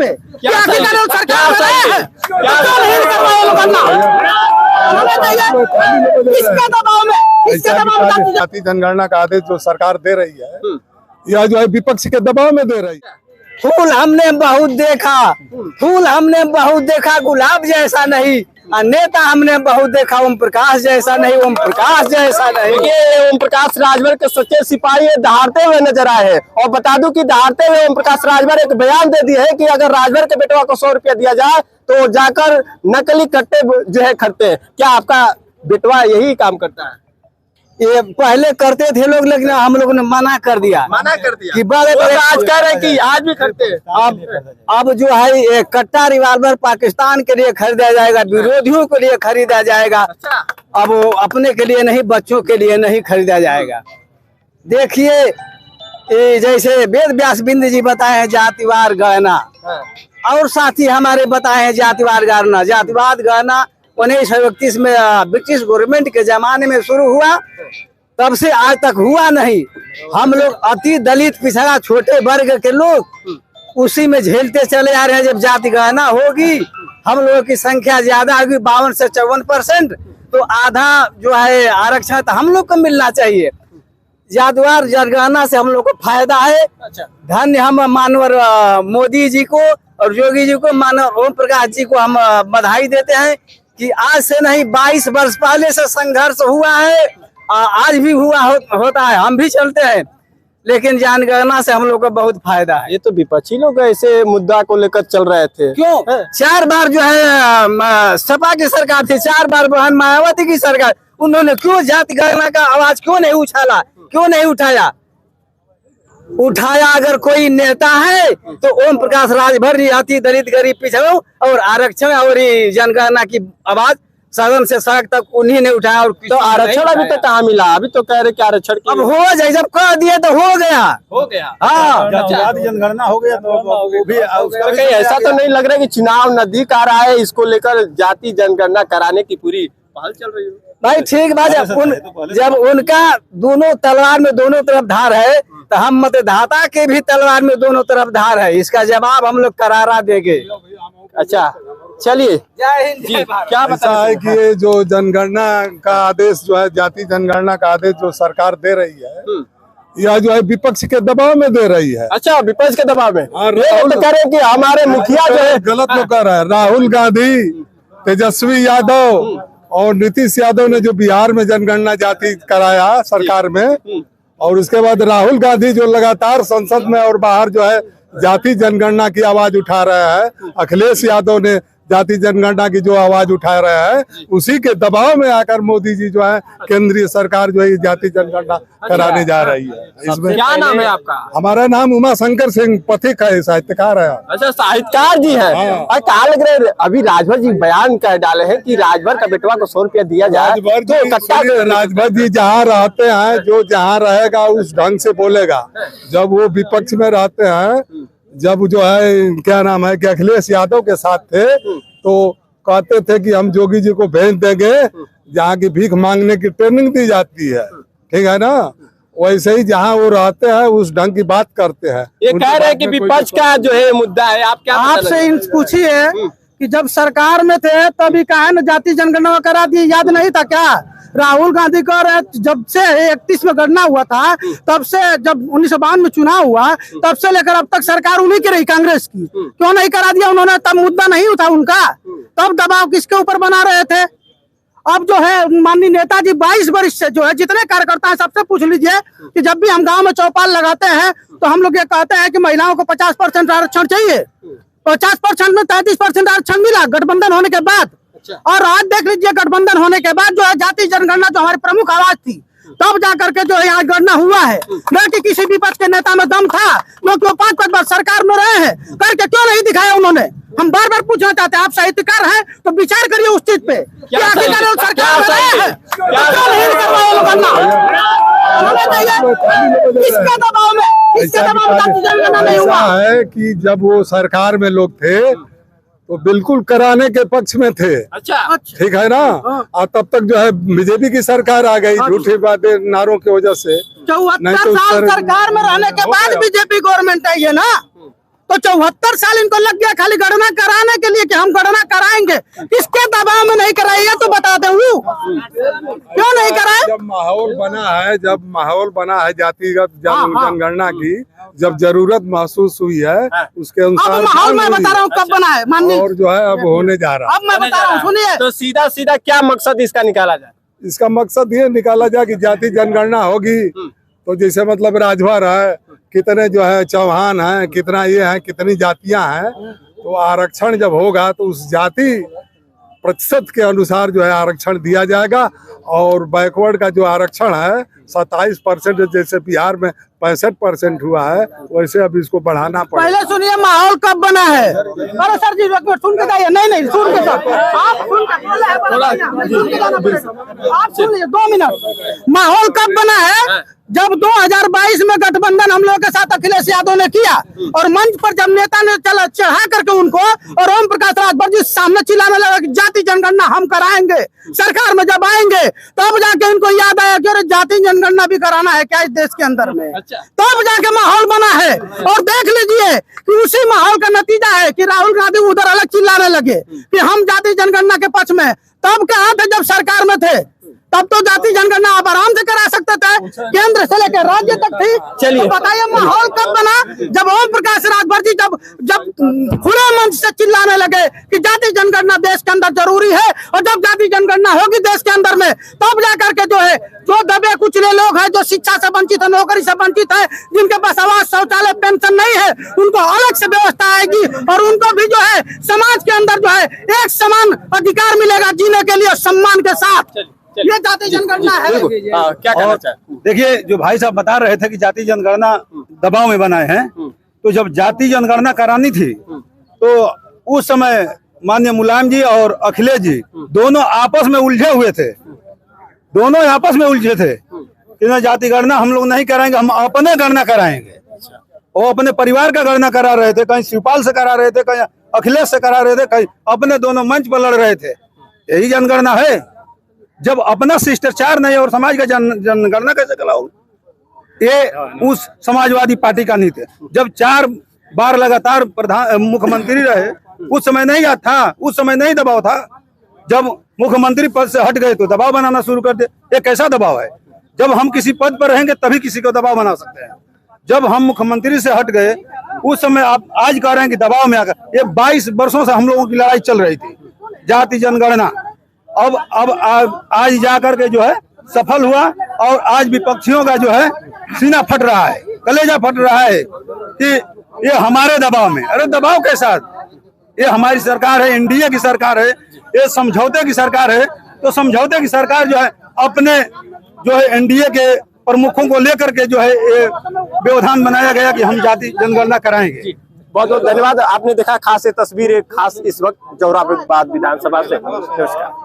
पे? क्या सरकार किसके दबाव में? जाति जनगणना का आदेश जो सरकार दे रही है या जो है विपक्ष के दबाव में दे रही है। फूल हमने बहुत देखा, गुलाब जैसा नहीं। नेता हमने बहुत देखा, ओम प्रकाश जैसा नहीं, ओम प्रकाश जैसा नहीं। ये ओम प्रकाश राजभर के सच्चे सिपाही दहाड़ते हुए नजर आए हैं। और बता दूं कि दहाड़ते हुए ओम प्रकाश राजभर एक बयान दे दिए है कि अगर राजभर के बेटवा को 100 रुपया दिया जाए तो जाकर नकली कट्टे जो है खरीदते हैं। क्या आपका बेटवा यही काम करता है? ये पहले करते थे लोग, लेकिन हम लोगों ने मना कर दिया कि बड़े आज कह रहे हैं कि आज भी खरीदते हैं। अब जो है ये कट्टा रिवाल्वर पाकिस्तान के लिए खरीदा जाएगा, विरोधियों के लिए खरीदा जाएगा। अब वो अपने के लिए नहीं, बच्चों के लिए नहीं खरीदा जाएगा। देखिए ये जैसे वेद व्यास बिंद जी बताए हैं जातिवाद गणना, और साथी हमारे बताए हैं जातिवाद गणना। जातिवाद गणना 1931 में ब्रिटिश गवर्नमेंट के जमाने में शुरू हुआ, तब से आज तक हुआ नहीं। हम लोग अति दलित पिछड़ा छोटे वर्ग के लोग उसी में झेलते चले आ रहे हैं। जब जाति गणना होगी, हम लोगों की संख्या ज्यादा होगी, 52 से 54%, तो आधा जो है आरक्षण तो हम लोग को मिलना चाहिए। जातिवाद जनगणना से हम लोग को फायदा है। धन्य हम मानवर मोदी जी को और योगी जी को, मानव ओम प्रकाश जी को हम बधाई देते हैं कि आज से नहीं 22 वर्ष पहले से संघर्ष हुआ है, आज भी होता है, हम भी चलते हैं। लेकिन जनगणना से हम लोग को बहुत फायदा है। ये तो विपक्षी लोग ऐसे मुद्दा को लेकर चल रहे थे। क्यों? 4 बार जो है सपा की सरकार थी, 4 बार बहन मायावती की सरकार, उन्होंने क्यों जाति गणना का आवाज क्यों नहीं उछाला, क्यों नहीं उठाया? अगर कोई नेता है तो ओम प्रकाश राजभर जी अति दलित गरीब पिछड़ों और आरक्षण और जनगणना की आवाज सदन से सड़क तक उन्हीं ने उठाया। और तो आरक्षण अभी तक कहाँ मिला? अभी तो कह रहे कि आरक्षण अब हो जाए, जब कह दिए तो हो गया। हाँ, जनगणना हो गया तो भी कहीं ऐसा तो नहीं लग रहा कि चुनाव नजदीक आ रहा है, इसको लेकर जाति जनगणना कराने की पूरी पहल चल रही है? भाई ठीक बात है, जब उनका दोनों तलवार में दोनों तरफ धार है तो हम मतदाता के भी तलवार में दोनों तरफ धार है। इसका जवाब हम लोग करारा देंगे। अच्छा चलिए, जय हिंद। जी क्या ऐसा है कि ये जो जनगणना का आदेश जो है, जाति जनगणना का आदेश जो सरकार दे रही है, या जो है विपक्ष के दबाव में दे रही है। अच्छा, विपक्ष के दबाव में राहुल तो कह रहे हैं कि हमारे मुखिया जो है गलत लोग कर रहा है। राहुल गांधी, तेजस्वी यादव और नीतीश यादव ने जो बिहार में जनगणना जाति कराया सरकार में, और उसके बाद राहुल गांधी जो लगातार संसद में और बाहर जो है जाति जनगणना की आवाज उठा रहा है, अखिलेश यादव ने जाति जनगणना की जो आवाज उठा रहा है, उसी के दबाव में आकर मोदी जी जो है केंद्रीय सरकार जो है जाति जनगणना कराने जा रही है। इसमें क्या नाम है आपका? हमारा नाम उमा शंकर सिंह पथिक है, साहित्यकार है। अच्छा, साहित्यकार जी है। और कहा लग रहे अभी राजभर जी बयान कर डाले हैं कि राजभर का बेटवा को 100 रुपया दिया जाए तो राजभर जी जहाँ रहते हैं, जो जहाँ रहेगा उस ढंग से बोलेगा। जब वो विपक्ष में रहते हैं, जब जो है क्या नाम है कि अखिलेश यादव के साथ थे, तो कहते थे कि हम जोगी जी को भेज देंगे जहाँ की भीख मांगने की ट्रेनिंग दी जाती है, ठीक है ना। वैसे ही जहाँ वो रहते हैं उस ढंग की बात करते हैं। ये कह रहे हैं कि विपक्ष का जो है मुद्दा है, आप क्या आपसे पूछिए कि जब सरकार में थे तभी कहा न जाति जनगणना करा दी, याद नहीं था क्या? राहुल गांधी कह रहे जब से 31 में गणना हुआ था, तब से जब 1952 में चुनाव हुआ, तब से लेकर अब तक सरकार उन्हीं की रही, कांग्रेस की। क्यों नहीं करा दिया उन्होंने? तब मुद्दा नहीं उठा उनका, तब दबाव किसके ऊपर बना रहे थे? अब जो है माननीय नेताजी 22 वर्ष से जो है जितने कार्यकर्ता हैं सबसे पूछ लीजिए कि जब भी हम गाँव में चौपाल लगाते हैं तो हम लोग ये कहते हैं कि महिलाओं को 50% आरक्षण चाहिए। 50% में 33% आरक्षण मिला गठबंधन होने के बाद। और आज देख लीजिए, गठबंधन होने के बाद जो है जाति जनगणना जो हमारी प्रमुख आवाज थी, तब जाकर के जो है यहाँ गणना हुआ है। न कि किसी विपक्ष के नेता में दम था, लोग जो 5 बार सरकार में रहे हैं, करके क्यों नहीं दिखाया उन्होंने? हम बार बार पूछना चाहते हैं, आप साहित्यकार हैं तो विचार करिए उस चीज पे। किसके दबाव में? ऐसा है कि जब वो सरकार में लोग थे तो बिल्कुल कराने के पक्ष में थे। अच्छा, ठीक है ना। और तब तक जो है बीजेपी की सरकार आ गई झूठी बातें नारों की वजह से। 74 साल सरकार में रहने के बाद बीजेपी गवर्नमेंट आई है ना, तो 74 साल इनको लग गया खाली गणना कराने के लिए कि हम गणना कराएंगे। किसके दबाव में नहीं कराई है तो बता दे, क्यों नहीं कराए? जब माहौल बना है जातिगत जनगणना की, जब जरूरत महसूस हुई है उसके अनुसार अब माहौल मैं बता रहा हूँ कब बना है माननीय, और जो है अब होने जा रहा है। अब मैं बता रहा हूँ सुनिए। तो सीधा सीधा क्या मकसद इसका निकाला जाए? इसका मकसद ये निकाला जाए कि जाति जनगणना होगी तो जैसे मतलब राजभर है, कितने जो है चौहान है, कितना ये है, कितनी जातियां हैं, तो आरक्षण जब होगा तो उस जाति प्रतिशत के अनुसार जो है आरक्षण दिया जाएगा। और बैकवर्ड का जो आरक्षण है 27%, जैसे बिहार में 65% हुआ है, वैसे अब इसको बढ़ाना पड़ेगा। पहले सुनिए माहौल कब बना है? अरे सर जी सुन के जाइए। नहीं सुन के सर, आप सुन के जाना पड़ेगा। आप सुन लीजिए 2 मिनट। माहौल कब बना है? जब 2022 में गठबंधन हम लोगों के साथ अखिलेश यादव ने किया और मंच पर जब नेता ने चढ़ा करके उनको और ओम प्रकाश राजभर जी सामने चिल्लाने लगा कि जाति जनगणना हम कराएंगे, सरकार में जब आएंगे तब जाके इनको याद आया कि अरे जाति जनगणना भी कराना है क्या इस देश के अंदर में। तब जाके माहौल बना है। और देख लीजिए कि उसी माहौल का नतीजा है कि राहुल गांधी उधर अलग चिल्लाने लगे कि हम जाति जनगणना के पक्ष में। तब कहा थे जब सरकार में थे, तब तो जाति जनगणना आप आराम से करा सकते थे, केंद्र से लेकर राज्य तक थी। चलिए बताइए माहौल कब बना? जब ओम प्रकाश राजभर जी जब खुले मंच से चिल्लाने लगे कि जाति जनगणना देश के अंदर जरूरी है और जब जाति जनगणना होगी देश के अंदर में तब जाकर के जो है जो दबे कुचले लोग हैं, जो शिक्षा से वंचित है, नौकरी से वंचित है, जिनके पास आवास, शौचालय, पेंशन नहीं है, उनको अलग से व्यवस्था आएगी और उनको भी जो है समाज के अंदर जो है एक समान अधिकार मिलेगा जीने के लिए सम्मान के साथ। ये जाति जनगणना है। क्या कहना चाहे? देखिए जो भाई साहब बता रहे थे कि जाति जनगणना दबाव में बनाए हैं, तो जब जाति जनगणना करानी थी तो उस समय माननीय मुलायम जी और अखिलेश जी दोनों आपस में उलझे हुए थे। दोनों आपस में उलझे थे कि जाति गणना हम लोग नहीं कराएंगे, हम अपने गणना कराएंगे। वो अपने परिवार का गणना करा रहे थे, कहीं शिवपाल से करा रहे थे, कहीं अखिलेश से करा रहे थे, कहीं अपने दोनों मंच पर लड़ रहे थे। यही जनगणना है। जब अपना शिष्टाचार नहीं और समाज का जनगणना कैसे कराओगे? ये उस समाजवादी पार्टी का नीति। जब 4 बार लगातार मुख्यमंत्री रहे उस समय नहीं था, उस समय नहीं दबाव था। जब मुख्यमंत्री पद से हट गए तो दबाव बनाना शुरू कर दे। ये कैसा दबाव है? जब हम किसी पद पर रहेंगे तभी किसी को दबाव बना सकते हैं। जब हम मुख्यमंत्री से हट गए उस समय आप आज कह रहे हैं कि दबाव में आकर। ये 22 वर्षों से हम लोगों की लड़ाई चल रही थी जाति जनगणना। अब आज जाकर के जो है सफल हुआ और आज विपक्षियों का जो है सीना फट रहा है, कलेजा फट रहा है कि ये हमारे दबाव में। अरे दबाव के साथ, ये हमारी सरकार है, एनडीए की सरकार है, ये समझौते की सरकार है। तो समझौते की सरकार जो है अपने जो है एनडीए के प्रमुखों को लेकर के जो है ये व्यवधान बनाया गया कि हम जाति जनगणना कराएंगे। बहुत बहुत धन्यवाद। आपने देखा खास ये तस्वीर, खास इस वक्त जोराबाद विधानसभा से। नमस्कार।